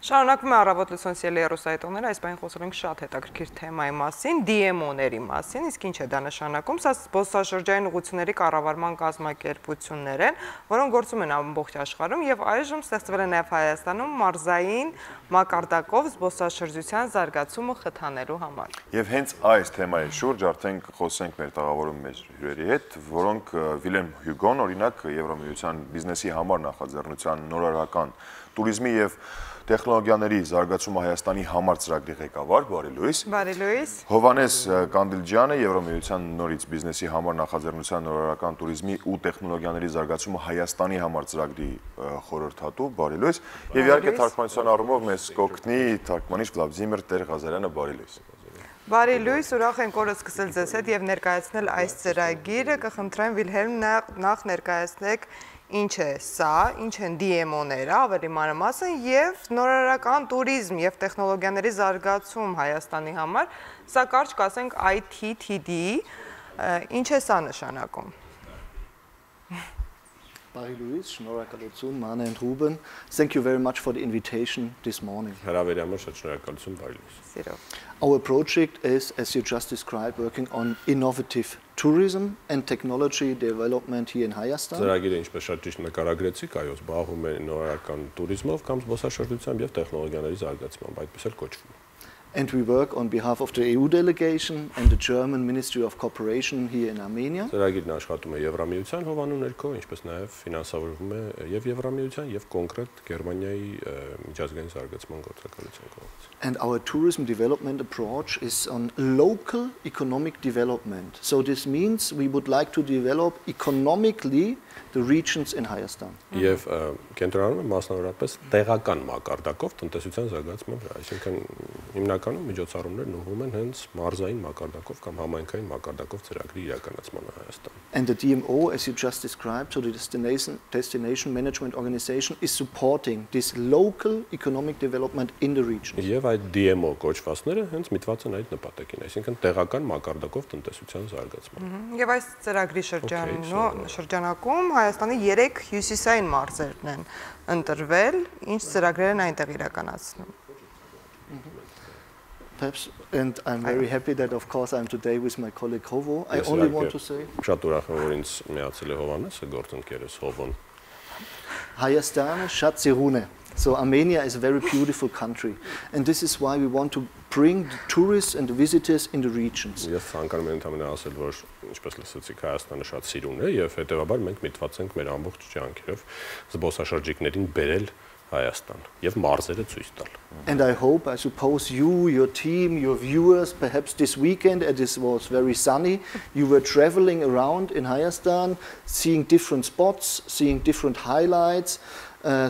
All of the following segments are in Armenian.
Շարունակվում է առավոտ լուսոնցիելի հեռուստաեթերները, այս բանին խոսել ենք շատ հետաքրքիր թեմայի մասին, DMO-ների մասին, իսկ ինչ է դա նշանակում, սա զբոսաշրջային ուղղությունների կառավարման կազմակերպություններ են, որոնք գործում են ամբողջ աշխարհում եւ այժմ ստեղծվել է նաեւ Հայաստանում մարզային մակարդակով զբոսաշրջության զարգացումը խթանելու համար։ Եվ հենց այս թեմայի շուրջ արդեն խոսենք մեր տաղավարում մեր հյուրերի հետ, որոնք Վիլհելմ Հուգոն, օրինակ Եվրամիության բիզնեսի համար նախաձեռնության նորարարական туриզմի եւ տեխնոլոգիաների զարգացումը Հայաստանի համար ծրագրի ղեկավար, բարի լույս։ Բարի լույս։ Հովհաննես Ղանդիլջյանը Եվրամիության նորից բիզնեսի համար նախաձեռնության նորարարական туриզմի ու տեխնոլոգիաների զարգացումը Հայաստանի համար ծրագրի խորհրդատու, բարի լույս։ Եվ իհարկե թարգմանության առումով մեզ կօգնի թարգմանիչ Վլադիմիր Տեր-Ղազարյանը, բարի լույս։ Բարի լույս, ուրախ ենք օրը սկսել ձեզ հետ եւ ներկայացնել այս ծրագիրը, կխնդրեմ Վիլհելմ նախ ներկայացնեք ինչ է սա, ինչ են DMO-ները, ավելի մանրամասն եւ նորարարական туриզմ եւ տեխնոլոգիաների զարգացում Հայաստանի համար, սա կարճ կասենք ITTD, ինչ է սա նշանակում։ Բարի լույս, շնորհակալություն, Մանե and Ruben. Thank you very much for the invitation this morning. Հրավերի համար շատ շնորհակալություն, բարի լույս։ Սիրով։ Our project is, as you just described, working on innovative tourism and technology development here in Հայաստան։ Ծրագիրը ինչպես շատ ճիշտ նկարագրեցիք, այո, զբաղվում է նորարարական туриզմով կամ զբոսաշրջությամբ եւ տեխնոլոգիաների զարգացմամբ, այդպես էլ կոչվում է։ And we work on behalf of the EU delegation and the German Ministry of Cooperation here in Armenia. Ծրագիրն աշխատում է Եվրամիության հովանու ներքո, ինչպես նաև ֆինանսավորվում է եւ Եվրամիության եւ կոնկրետ Գերմանիայի միջազգային զարգացման գործակալության կողմից։ And our tourism development approach is on local economic development. So this means we would like to develop economically the regions in Հայաստան։ Եվ կենտրոնանում է մասնավորապես տեղական մակարդակով տնտեսության զարգացման վրա, այսինքն հիմնականում միջոցառումներն ուղղվում են հենց մարզային մակարդակով կամ համայնքային մակարդակով ծրագրի իրականացմանը Հայաստան։ And the DMO, as you just described, so the destination management organization is supporting this local economic development in the region. Եվ այդ DMO կոչվածները հենց միտված են այդ նպատակին, այսինքն տեղական մակարդակով տնտեսության զարգացման։ Եվ այս ծրագրի շրջանակում Հայաստանի 3 հյուսիսային մարզերն են ընտրվել, ինչ ծրագրեր են այնտեղ իրականացնում։ Perhaps, and I'm very happy that of course I'm today with my colleague Howvo. I only want to say Շատ ուրախ եմ, որ ինձ միացել է Հովհաննեսը, գործընկերս Հովոն։ Հայաստանը շատ սիրուն է. So Armenia is a very beautiful country, and this is why we want to bring the tourists and the visitors in the regions. Ես ցանկանում եմ ընդհանրապես ասել, որ ինչպես լսեցիք, Հայաստանը շատ սիրուն է եւ հետեւաբար մենք միտված ենք մեր ամբողջ ջանքերով զբոսաշրջիկներին բերել Հայաստան եւ մարզերը ցույց տալ։ And I hope, I suppose you, your team, your viewers, perhaps this weekend, and this was very sunny, you were traveling around in Հայաստան, seeing different spots, seeing different highlights,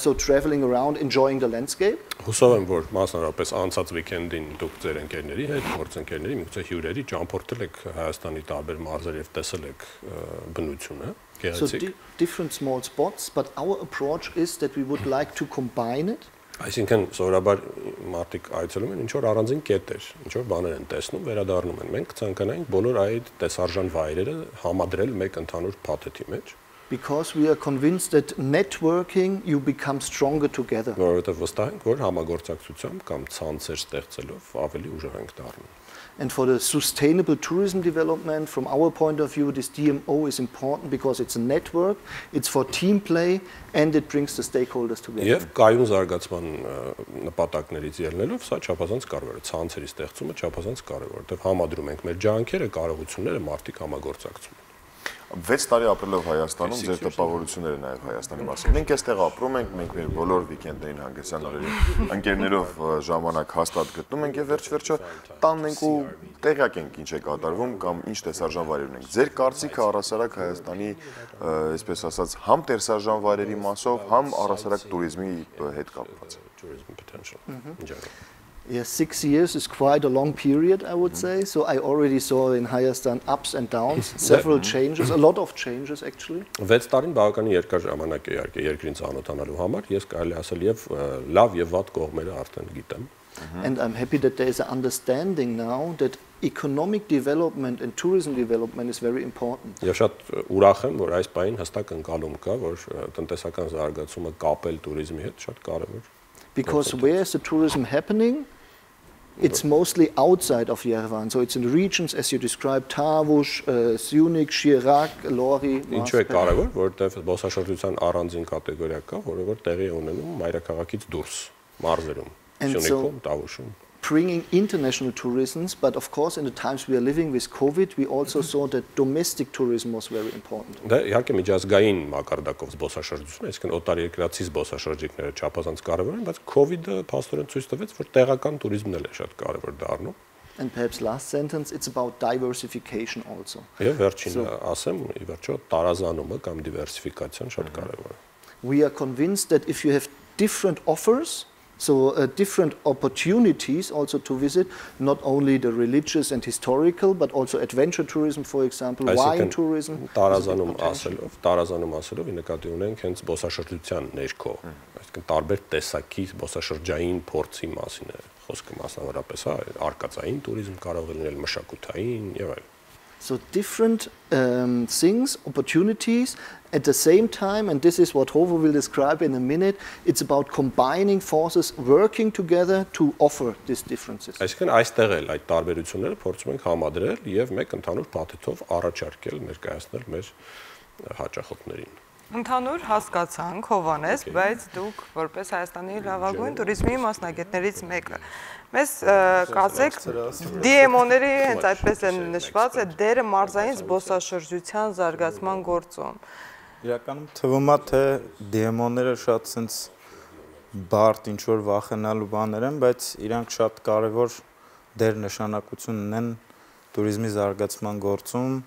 so traveling around, enjoying the landscape. Հուսով եմ, որ մասնավորապես անցած վիկենդին դուք ձեր ընկերների հետ, գործընկերների, միգուցե հյուրերի ճամփորդել եք Հայաստանի տարբեր մարզեր եւ տեսել եք բնությունը։ So different small spots, but our approach is that we would like to combine it. Այսինքն սովորաբար մարդիկ այցելում են ինչ որ առանձին կետեր, ինչ որ բաներ են տեսնում, վերադառնում են։ Մենք ցանկանայինք բոլոր այդ տեսարժան վայրերը համադրել մեկ ընդհանուր փաթեթի մեջ։ Because we are convinced that networking you become stronger together. Որովհետև վստահ ենք, որ համագործակցությամբ կամ ցանցեր ստեղծելով ավելի ուժեղ ենք դառնում։ And for the sustainable tourism development, from our point of view, this DMO is important because it's a network, it's for team play, and it brings the stakeholders together. Եվ կայուն զարգացման նպատակներից ելնելով, սա չափազանց կարևոր է, ցանցերի ստեղծումը չափազանց կարևոր է, որտեղ համադրում ենք մեր ջանքերը, կարողությունները, մարդիկ համագործակցում են։ 6 տարի ապրելով Հայաստանում ձեր տպավորությունները նաև Հայաստանի մասին։ Մենք այստեղ ապրում ենք, մենք մեր բոլոր վիկենդերին հանգստյան օրերի ընկերներով ժամանակ հաստատ գտնում ենք եւ վերջ-վերջը տանն ենք ու տեղյակ ենք ինչ է կատարվում կամ ինչ տեսարժան վայրեր ունենք։ Ձեր կարծիքը առասարակ Հայաստանի, այսպես ասած, համ տեսարժան վայրերի մասով, համ առասարակ туриզմի հետ կապված։ Tourism potential. Yes, 6 years is quite a long period, I would say. So I already saw in Հայաստան ups and downs, several changes, a lot of changes actually. 6 տարին բավականին երկար ժամանակ է իհարկե երկրին ծանոթանալու համար, ես կարելի ասել եւ լավ եւ վատ կողմերը արդեն գիտեմ։ And I'm happy that there is an understanding now that economic development and tourism development is very important. Եվ շատ ուրախ եմ, որ այս պահին հստակ ընկալում կա, որ տնտեսական զարգացումը կապել туриզմի հետ շատ կարևոր։ because where is the tourism happening? It's mostly outside of Yerevan, so it's in the regions as you described, Tavush, Syunik, Shirak, Lori, Ինչու է կարևոր, որովհետև զբոսաշրջության առանձին կատեգորիա կա, որը որ տեղի ունենում մայրաքաղաքից դուրս, մարզերում, Syunikum, Tavushum. Bringing international tourism, but of course in the times we are living with COVID, we also saw that domestic tourism was very important. Դա իհարկե միջազգային մակարդակով զբոսաշրջությունը, այսինքն օտարերկրացի զբոսաշրջիկները չափազանց կարևոր են, բայց COVID-ը փաստորեն ցույց տվեց, որ տեղական туриզմն էլ է շատ կարևոր դառնում։ And perhaps last sentence, it's about diversification also. Եվ վերջինը ասեմ, ի վերջո տարազանումը կամ դիվերսիֆիկացիան շատ կարևոր է։ We are convinced that if you have different offers, so different opportunities also to visit, not only the religious and historical, but also adventure tourism, for example, wine tourism. Տարազանում ասելով, նկատի ունենք հենց զբոսաշրջության ներքո, այսինքն տարբեր տեսակի զբոսաշրջային փորձի մասին է խոսքը մասնավորապես, արկածային туриզմ կարող է լինել, մշակութային եւ այլն։ So different things, opportunities, at the same time, and this is what Howard will describe in a minute, it's about combining forces, working together to offer these differences. Այսինքն այստեղ էլ այդ տարբերությունները փորձում ենք համադրել եւ մեկ ընդհանուր փաթեթով առաջարկել, ներկայացնել մեր հաճախորդներին։ Ընդհանուր հասկացանք, Հովհաննես, բայց դուք որպես Հայաստանի լավագույն туриզմի մասնագետներից մեկը մեզ կասեք DMO-ների հենց այդպես են նշված է դերը մարզային զբոսաշրջության զարգացման գործում։ Իրականում թվում է թե DMO-ները շատ sense բարդ ինչ որ վախենալու բաներ են, բայց իրանք շատ կարևոր դեր նշանակություն ունեն туриզմի զարգացման գործում,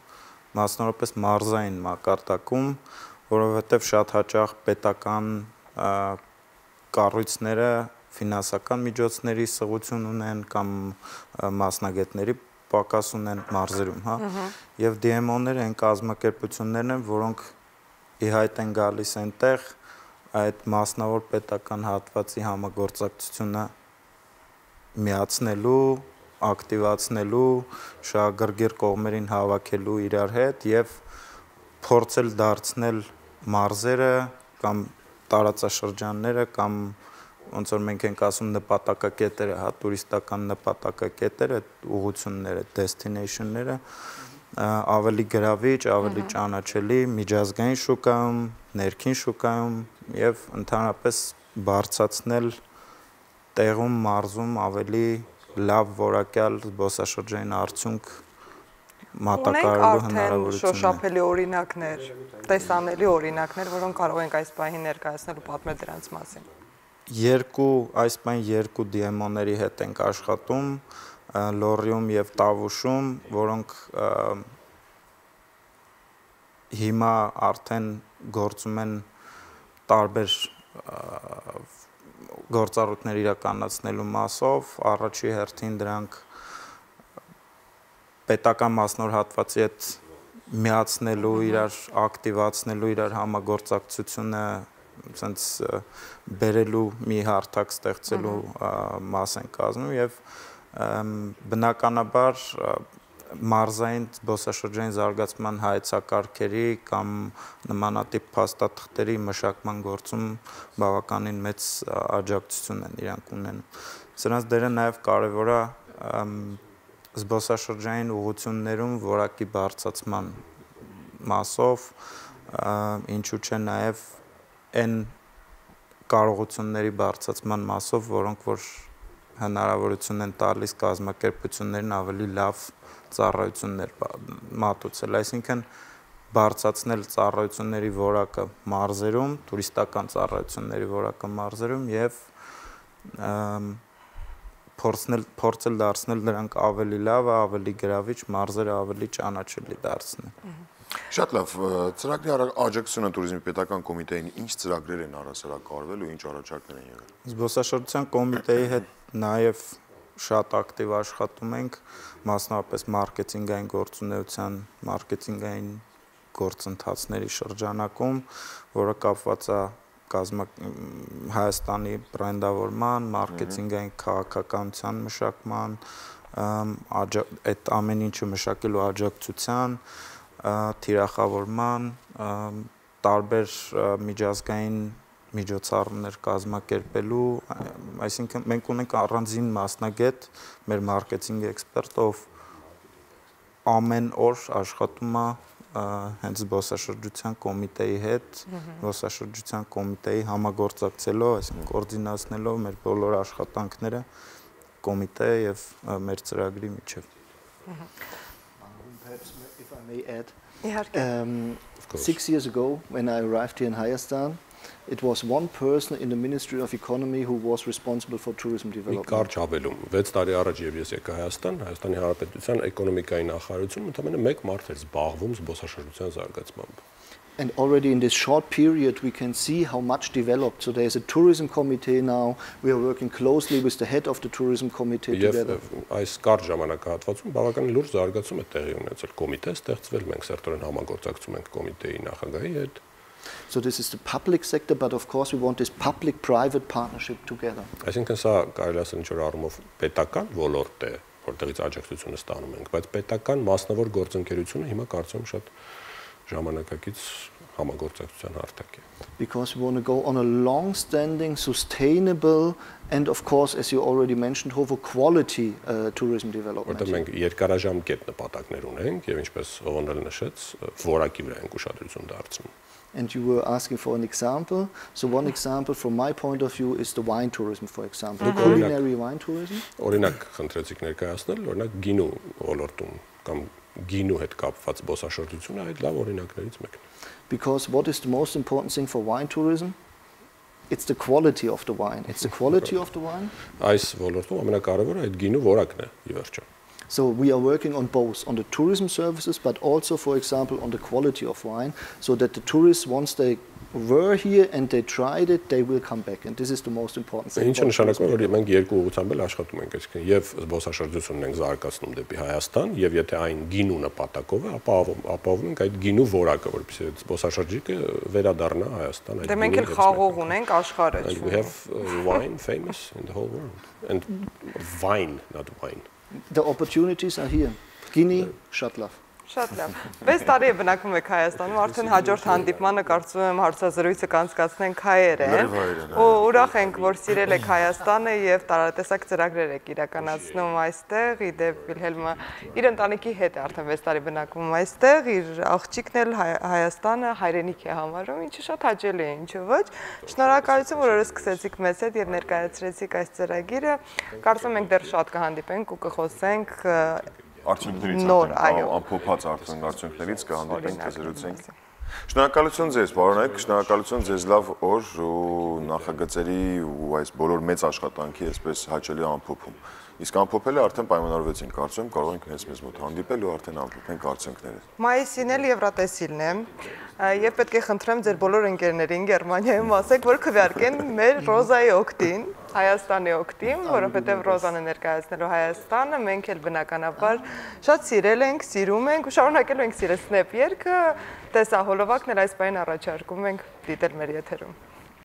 մասնավորապես մարզային մակարդակում, որովհետև շատ հաճախ պետական կառույցները ֆինանսական միջոցների սղություն ունեն կամ մասնագետների պակաս ունեն մարզերում, հա, եւ DMO-ները են կազմակերպություններն են, որոնք ի հայտ են գալիս այնտեղ այդ մասնավոր պետական հատվածի համագործակցությունը միացնելու, ակտիվացնելու, շահագրգիռ կողմերին հավաքելու իրար հետ եւ փորձել դարձնել մարզերը կամ տարածաշրջանները կամ ոնց որ մենք ենք ասում նպատակակետերը, հա, տուրիստական նպատակակետերը, ուղղությունները, destination-ները ավելի գրավիչ, ավելի ճանաչելի միջազգային շուկայում, ներքին շուկայում եւ ընդհանրապես բարձրացնել տեղում մարզում ավելի լավ որակյալ զբոսաշրջային արդյունք մատակարարելու հնարավորություն է։ Շոշափելի օրինակներ, տեսանելի օրինակներ, որոնք կարող ենք այս պահին ներկայացնել ու պատմել դրանց մասին։ Այս պայն երկու DMO-ների հետ ենք աշխատում, Լորիում եւ Տավուշում, որոնք հիմա արդեն գործում են տարբեր գործառույթներ իրականացնելու մասով, առաջի հերթին դրանք պետական մասնավոր հատվածի հետ միացնելու, իրար ակտիվացնելու, իրար համագործակցությունը sense բերելու մի հարթակ ստեղծելու մաս են կազմում եւ բնականաբար մարզային զբոսաշրջային զարգացման հայեցակարգերի կամ նմանատիպ փաստաթղթերի մշակման գործում բավականին մեծ աջակցություն են իրանք ունենում։ Սրանց դերը նաեւ կարեւոր է զբոսաշրջային ուղղություններում որակի բարձրացման մասով, ինչու՞ չէ նաեւ այն կարողությունների բարձրացման մասով, որոնք որ հնարավորություն են տալիս կազմակերպություններին ավելի լավ ծառայություններ մատուցել, այսինքն բարձրացնել ծառայությունների որակը մարզերում, տուրիստական ծառայությունների որակը մարզերում եւ փորձել դարձնել դրանք ավելի լավ, ավելի գրավիչ, մարզերը ավելի ճանաչելի դարձնել։ Շատ լավ, ծրագրի աջակցությունը туриզմի պետական կոմիտեին ինչ ծրագրեր են առասարակ արվել ու ինչ առաջարկներ են եղել։ Զբոսաշրջության կոմիտեի հետ նաև շատ ակտիվ աշխատում ենք, մասնավորապես մարքեթինգային գործունեության, մարքեթինգային գործընթացների շրջանակում, որը կապված է Հայաստանի բրենդավորման, մարքեթինգային քաղաքականության մշակման, այդ ամեն ինչը մշակելու աջակցության, թիրախավորման, տարբեր միջազգային միջոցառումներ կազմակերպելու, այսինքն մենք ունենք առանձին մասնագետ, մեր մարքեթինգ էքսպերտ, ով ամեն օր աշխատում է հենց զբոսաշրջության կոմիտեի հետ, զբոսաշրջության կոմիտեի համագործակցելով, այսինքն կոորդինացնելով մեր բոլոր աշխատանքները կոմիտե եւ մեր ծրագրի միջև։ Perhaps if I may add, Իհարկե։ 6 years ago, when I arrived here in Hayastan, it was one person in the Ministry of Economy who was responsible for tourism development. Կարճ հավելում 6 տարի առաջ եւ ես եկա Հայաստան, Հայաստանի Հանրապետության էկոնոմիկայի նախարարություն, ընդամենը մեկ մարդ էր զբաղվում զբոսաշրջության զարգացմամբ։ And already in this short period, we can see how much developed. So there's a tourism committee now. We are working closely with the head of the tourism committee together. Այս կարճ ժամանակահատվածում բավականին լուրջ զարգացում է տեղի ունեցել։ Կոմիտե ստեղծվել, մենք սերտորեն համագործակցում ենք կոմիտեի նախագահի հետ։ So this is the public sector, but of course we want this public-private partnership together. Այսինքն սա կարելի ասել ինչ-որ առումով պետական ոլորտ է, որտեղից աջակցությունը ստանում ենք, բայց պետական մասնավոր գործընկերությունը հիմա կարծում եմ շատ ժամանակակից համագործակցության հարթակ է։ Because we want to go on a long-standing, sustainable, and of course, as you already mentioned, over quality tourism development. Որտեղ մենք երկարաժամկետ նպատակներ ունենք եւ ինչպես Հովհաննեսը նշեց, որակի վրա ենք ուշադրություն դարձնում։ And you were asking for an example. So one example from my point of view is the wine tourism, for example. Culinary wine tourism. Օրինակ խնդրեցիք ներկայացնել, օրինակ գինու ոլորտում կամ գինու հետ կապված զբոսաշրջությունը այդ լավ օրինակներից մեկն է։ Because what is the most important thing for wine tourism? It's the quality of the wine. It's the quality of the wine. Այս ոլորտում ամենակարևորը այդ գինու որակն է, ի վերջո։ So we are working on both, on the tourism services, but also, for example, on the quality of wine, so that the tourists, once they were here and they tried it, they will come back. And this is the most important thing. Ինչը նշանակում է, որ մենք երկու ուղղությամբ էլ աշխատում ենք, այսինքն եւ զբոսաշրջությունն ենք զարգացնում դեպի Հայաստան, եւ եթե այն գինու նպատակով է, ապա ապահովում ենք այդ գինու որակը, որպեսզի զբոսաշրջիկը վերադառնա Հայաստան։ Դե մենք էլ խաղող ունենք աշխարհը։ We have wine famous in the whole world. And wine, not wine. The opportunities are here. Guinea, Shatlaf. Շատ լավ։ 6 տարի է բնակվում եք Հայաստանում, արդեն հաջորդ հանդիպմանը կարծում եմ հարցազրույցը կանցկացնենք հայերեն։ Ու ուրախ ենք, որ սիրել եք Հայաստանը եւ տարատեսակ ծրագրեր եք իրականացնում այստեղ։ Իդեպ Վիլհելմը իր ընտանիքի հետ է արդեն 6 տարի բնակվում այստեղ, իր աղջիկն էլ Հայաստանը հայրենիք է համարում, ինչը շատ հաճելի է, ինչու ոչ։ Շնորհակալություն, որ օրը սկսեցիք մեզ հետ եւ ներկայացրեցիք այս ծրագիրը։ Կարծում ենք դեռ շատ կհանդիպենք ու կխոսենք արդյունքներից ամփոփած արդյունքներից կհանդիպենք, կզրուցենք։ Շնորհակալություն ձեզ, պարոնայք, շնորհակալություն ձեզ լավ օր ու նախագծերի ու այս բոլոր մեծ աշխատանքի այսպես հաճելի ամփոփում։ Իսկ ամփոփելը արդեն պայմանավորվեցինք, կարծում եմ կարող ենք հենց մեզ մոտ հանդիպել ու արդեն ամփոփենք արդյունքները։ Մայիսին էլ Եվրատեսիլն է, եւ պետք է խնդրեմ ձեր բոլոր ընկերներին Գերմանիայում ասեք, որ քվեարկեն մեր Ռոզայի օգտին, Հայաստանի օգտին, որովհետեւ Ռոզան է ներկայացնելու Հայաստանը, մենք էլ բնականաբար շատ սիրել ենք, սիրում ենք ու շարունակելու ենք սիրել Snap երգը, տեսահոլովակն էլ այս պայն առաջարկում ենք դիտել մեր եթերում։